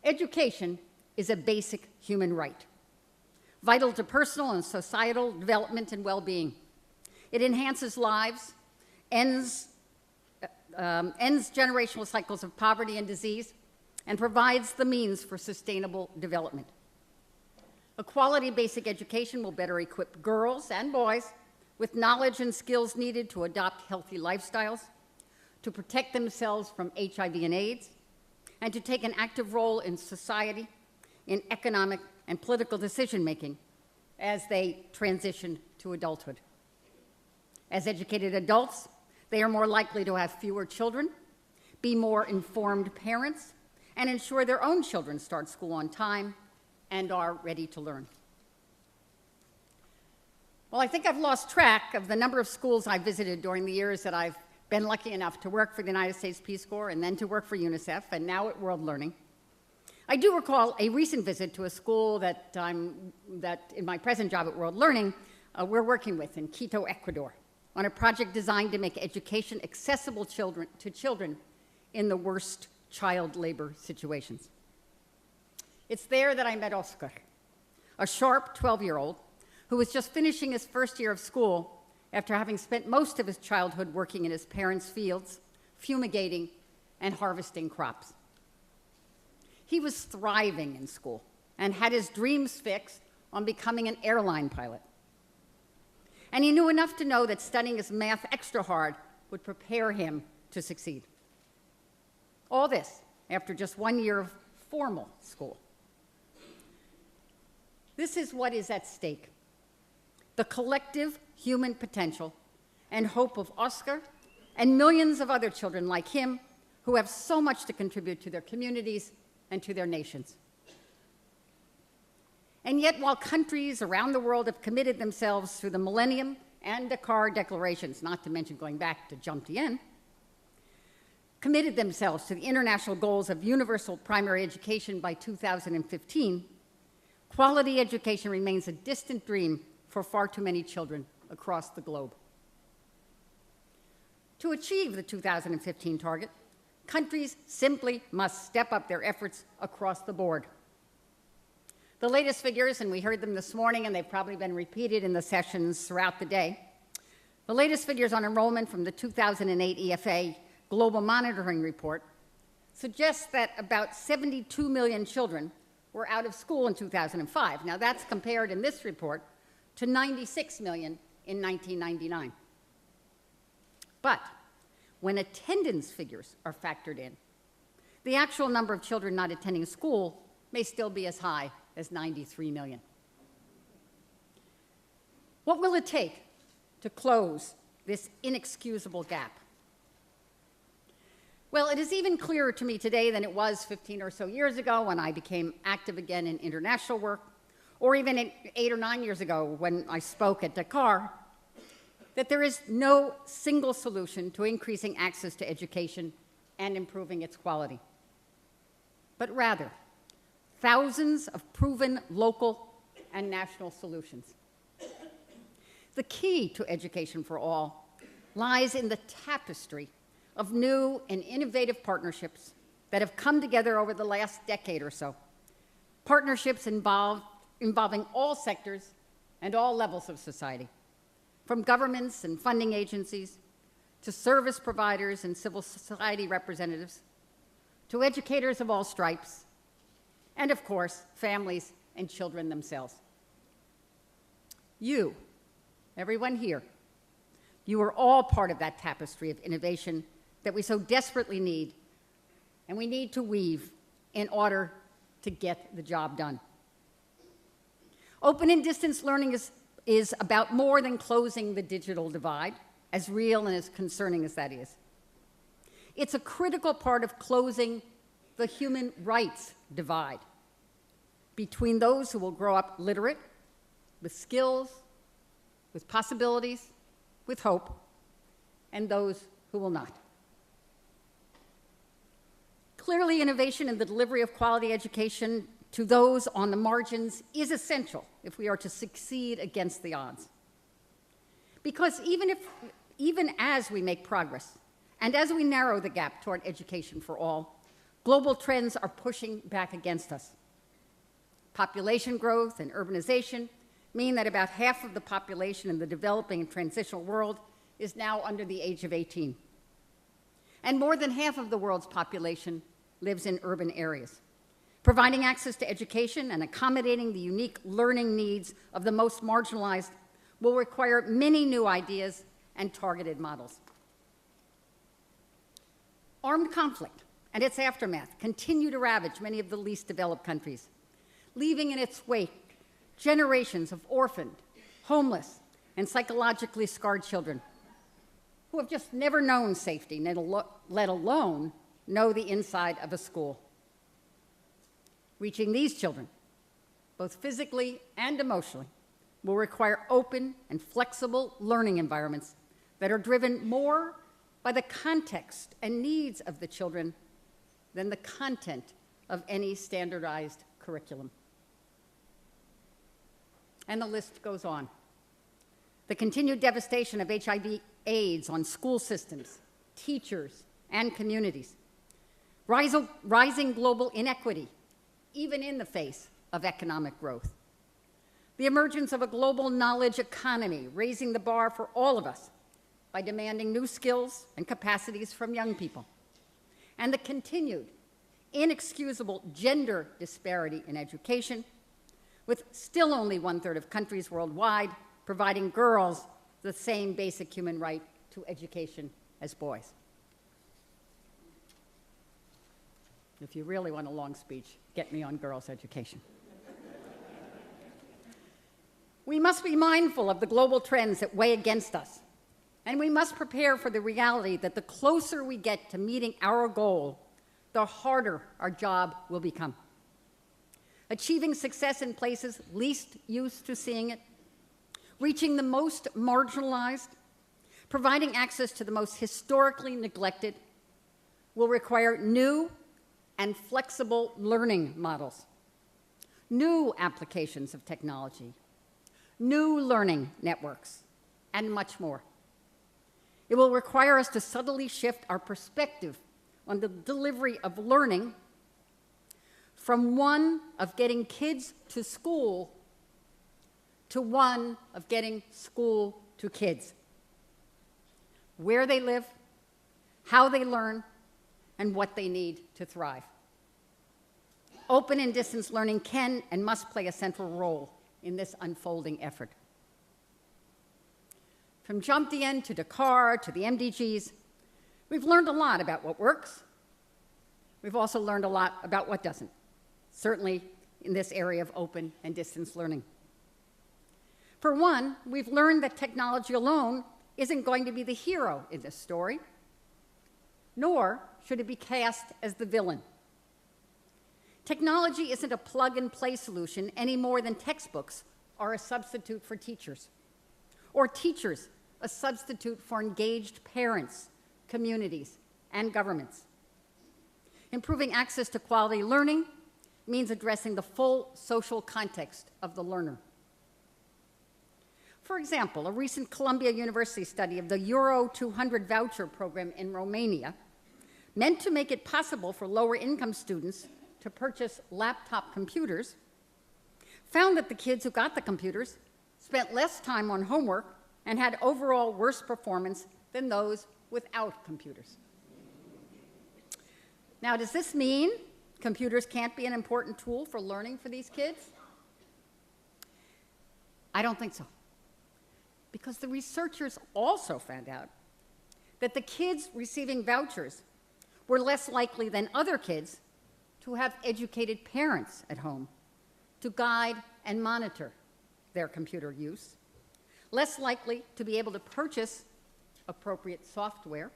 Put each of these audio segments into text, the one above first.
Education is a basic human right, vital to personal and societal development and well-being. It enhances lives, ends generational cycles of poverty and disease, and provides the means for sustainable development. A quality basic education will better equip girls and boys with knowledge and skills needed to adopt healthy lifestyles, to protect themselves from HIV and AIDS, and to take an active role in society, in economic and political decision-making as they transition to adulthood. As educated adults, they are more likely to have fewer children, be more informed parents, and ensure their own children start school on time and are ready to learn. Well, I think I've lost track of the number of schools I've visited during the years that I've been lucky enough to work for the United States Peace Corps and then to work for UNICEF and now at World Learning. I do recall a recent visit to a school that in my present job at World Learning, we're working with in Quito, Ecuador, on a project designed to make education accessible to children in the worst child labor situations. It's there that I met Oscar, a sharp 12-year-old who was just finishing his first year of school after having spent most of his childhood working in his parents' fields, fumigating and harvesting crops. He was thriving in school and had his dreams fixed on becoming an airline pilot. And he knew enough to know that studying his math extra hard would prepare him to succeed. All this after just 1 year of formal school. This is what is at stake: the collective human potential and hope of Oscar and millions of other children like him who have so much to contribute to their communities and to their nations. And yet, while countries around the world have committed themselves through the Millennium and Dakar declarations, not to mention going back to Jomtien, committed themselves to the international goals of universal primary education by 2015, quality education remains a distant dream for far too many children across the globe. To achieve the 2015 target, countries simply must step up their efforts across the board. The latest figures, and we heard them this morning, and they've probably been repeated in the sessions throughout the day, the latest figures on enrollment from the 2008 EFA Global Monitoring Report suggest that about 72 million children were out of school in 2005. Now, that's compared in this report to 96 million in 1999. But when attendance figures are factored in, the actual number of children not attending school may still be as high as 93 million. What will it take to close this inexcusable gap? Well, it is even clearer to me today than it was 15 or so years ago when I became active again in international work, or even 8 or 9 years ago when I spoke at Dakar, that there is no single solution to increasing access to education and improving its quality, but rather thousands of proven local and national solutions. The key to education for all lies in the tapestry of new and innovative partnerships that have come together over the last decade or so. Partnerships involving all sectors and all levels of society, from governments and funding agencies to service providers and civil society representatives, to educators of all stripes, and of course, families and children themselves. You, everyone here, you are all part of that tapestry of innovation that we so desperately need, and we need to weave in order to get the job done. Open and distance learning is about more than closing the digital divide, as real and as concerning as that is. It's a critical part of closing the human rights divide between those who will grow up literate, with skills, with possibilities, with hope, and those who will not. Clearly, innovation in the delivery of quality education to those on the margins is essential if we are to succeed against the odds. Because even as we make progress, and as we narrow the gap toward education for all, global trends are pushing back against us. Population growth and urbanization mean that about half of the population in the developing and transitional world is now under the age of 18. And more than half of the world's population lives in urban areas. Providing access to education and accommodating the unique learning needs of the most marginalized will require many new ideas and targeted models. Armed conflict and its aftermath continue to ravage many of the least developed countries, leaving in its wake generations of orphaned, homeless, and psychologically scarred children who have just never known safety, let alone know the inside of a school. Reaching these children, both physically and emotionally, will require open and flexible learning environments that are driven more by the context and needs of the children than the content of any standardized curriculum. And the list goes on. The continued devastation of HIV/AIDS on school systems, teachers, and communities. Rising global inequity, even in the face of economic growth. The emergence of a global knowledge economy, raising the bar for all of us by demanding new skills and capacities from young people. And the continued, inexcusable gender disparity in education, with still only 1/3 of countries worldwide providing girls the same basic human right to education as boys. If you really want a long speech, get me on girls' education. We must be mindful of the global trends that weigh against us, and we must prepare for the reality that the closer we get to meeting our goal, the harder our job will become. Achieving success in places least used to seeing it, reaching the most marginalized, providing access to the most historically neglected, will require new and flexible learning models, new applications of technology, new learning networks, and much more. It will require us to subtly shift our perspective on the delivery of learning from one of getting kids to school to one of getting school to kids. Where they live, how they learn, and what they need to thrive. Open and distance learning can and must play a central role in this unfolding effort. From Jomtien to Dakar to the MDGs, we've learned a lot about what works. We've also learned a lot about what doesn't, certainly in this area of open and distance learning. For one, we've learned that technology alone isn't going to be the hero in this story, nor should it be cast as the villain. Technology isn't a plug-and-play solution any more than textbooks are a substitute for teachers, or teachers a substitute for engaged parents, communities, and governments. Improving access to quality learning means addressing the full social context of the learner. For example, a recent Columbia University study of the Euro 200 voucher program in Romania, meant to make it possible for lower-income students to purchase laptop computers, found that the kids who got the computers spent less time on homework and had overall worse performance than those without computers. Now, does this mean computers can't be an important tool for learning for these kids? I don't think so. Because the researchers also found out that the kids receiving vouchers were less likely than other kids to have educated parents at home to guide and monitor their computer use, less likely to be able to purchase appropriate software,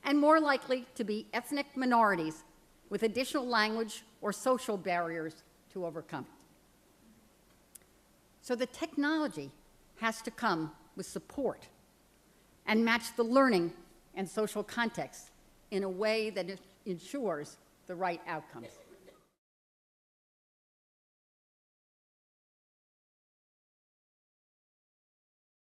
and more likely to be ethnic minorities with additional language or social barriers to overcome. So the technology has to come with support and match the learning and social context in a way that ensures the right outcomes.